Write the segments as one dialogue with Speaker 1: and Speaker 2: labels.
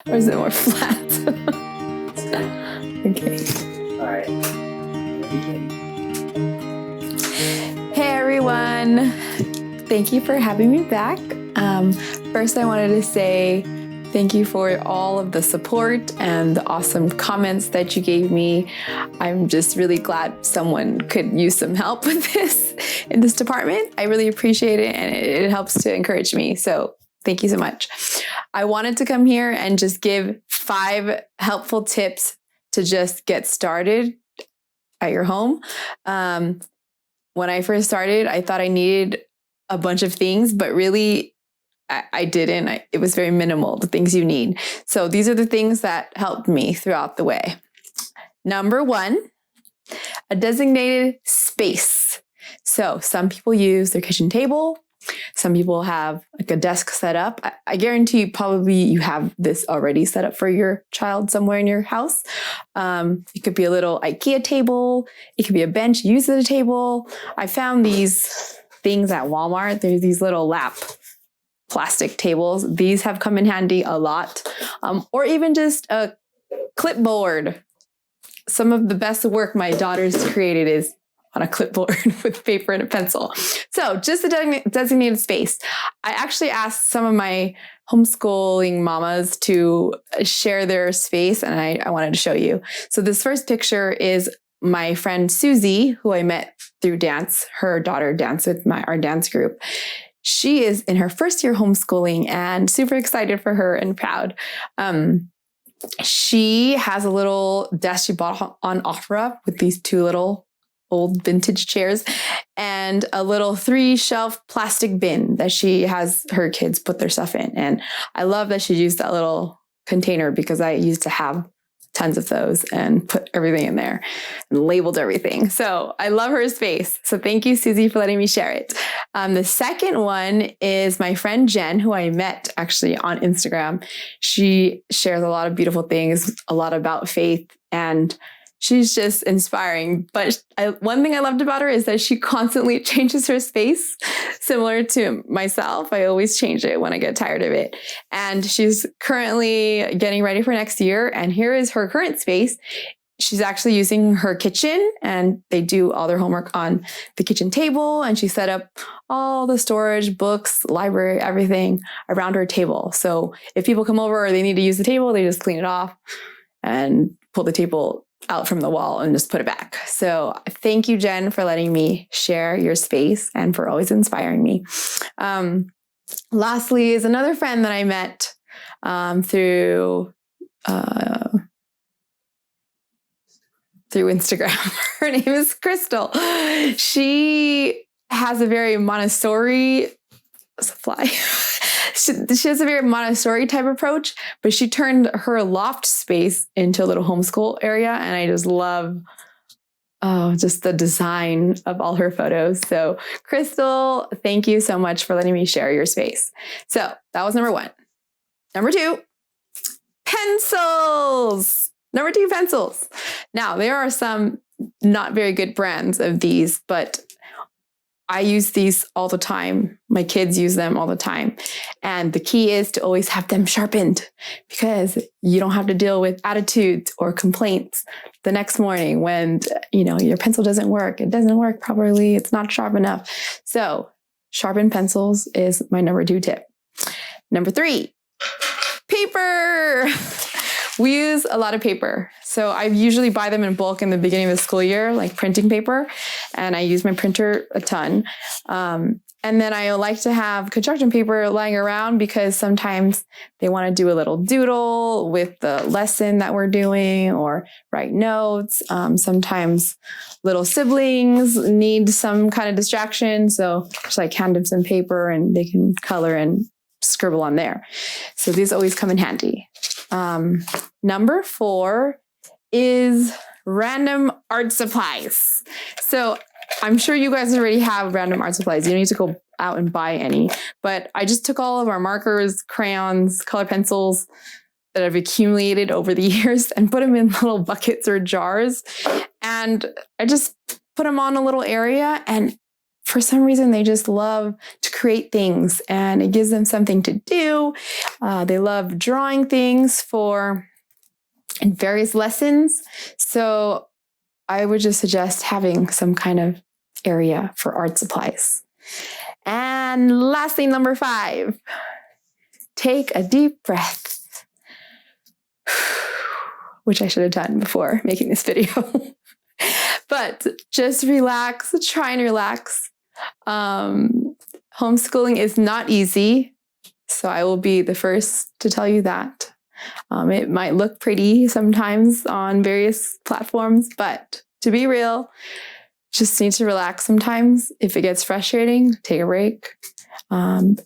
Speaker 1: Or is it more flat? Okay.
Speaker 2: All right.
Speaker 1: Hey everyone. Thank you for having me back. First, I wanted to say thank you for all of the support and the awesome comments that you gave me. I'm just really glad someone could use some help with this in this department. I really appreciate it, and it helps to encourage me. So thank you so much. I wanted to come here and just give 5 helpful tips to just get started at your home. When I first started, I thought I needed a bunch of things, but really I didn't. It was very minimal, the things you need. So these are the things that helped me throughout the way. Number 1, a designated space. So some people use their kitchen table. Some people have like a desk set up. I guarantee probably you have this already set up for your child somewhere in your house. It could be a little IKEA table. It could be a bench used as a table. I found these things at Walmart. There's these little lap plastic tables. These have come in handy a lot. Or even just a clipboard. Some of the best work my daughter's created is on a clipboard with paper and a pencil. So just a designated space. I actually asked some of my homeschooling mamas to share their space, and I wanted to show you. So this first picture is my friend Susie, who I met through dance. Her daughter danced with our dance group. She is in her first year homeschooling and super excited for her and proud. She has a little desk she bought on Opera with these 2 little old vintage chairs and a little 3-shelf plastic bin that she has her kids put their stuff in. And I love that she used that little container because I used to have tons of those and put everything in there and labeled everything. So I love her space. So thank you, Susie, for letting me share it. The second one is my friend Jen, who I met actually on Instagram. She shares a lot of beautiful things, a lot about faith, and she's just inspiring. But one thing I loved about her is that she constantly changes her space, similar to myself. I always change it when I get tired of it. And she's currently getting ready for next year. And here is her current space. She's actually using her kitchen, and they do all their homework on the kitchen table. And she set up all the storage, books, library, everything around her table. So if people come over or they need to use the table, they just clean it off and pull the table out from the wall and just put it back. So thank you, Jen, for letting me share your space and for always inspiring me. Lastly is another friend that I met through Instagram. Her name is Crystal. She has a very Montessori she has a very Montessori type approach, but she turned her loft space into a little homeschool area. And I just love, just the design of all her photos. So Crystal, thank you so much for letting me share your space. So that was number 1. Number 2, pencils. Number 2, pencils. Now, there are some not very good brands of these, but I use these all the time. My kids use them all the time. And the key is to always have them sharpened, because you don't have to deal with attitudes or complaints the next morning when, your pencil doesn't work. It doesn't work properly. It's not sharp enough. So sharpened pencils is my number 2 tip. Number 3, paper. We use a lot of paper. So I usually buy them in bulk in the beginning of the school year, like printing paper. And I use my printer a ton. And then I like to have construction paper lying around because sometimes they want to do a little doodle with the lesson that we're doing or write notes. Sometimes little siblings need some kind of distraction. So just like hand them some paper and they can color and scribble on there. So these always come in handy. Number 4 is random art supplies. So I'm sure you guys already have random art supplies. You don't need to go out and buy any, but I just took all of our markers, crayons, color pencils that I've accumulated over the years and put them in little buckets or jars. And I just put them on a little area, and for some reason, they just love to create things, and it gives them something to do. They love drawing things in various lessons. So I would just suggest having some kind of area for art supplies. And lastly, number 5, take a deep breath, which I should have done before making this video. But just relax, try and relax. Homeschooling is not easy, so I will be the first to tell you that. It might look pretty sometimes on various platforms, but to be real, just need to relax sometimes. If it gets frustrating, take a break.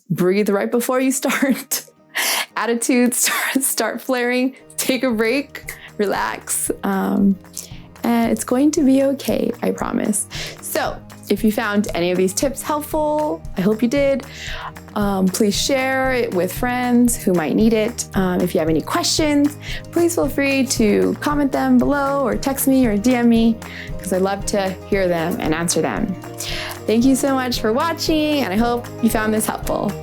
Speaker 1: Breathe right before you start. Attitudes start flaring, take a break, relax. And it's going to be okay, I promise. So if you found any of these tips helpful, I hope you did. Please share it with friends who might need it. If you have any questions, please feel free to comment them below or text me or DM me, because I love to hear them and answer them. Thank you so much for watching, and I hope you found this helpful.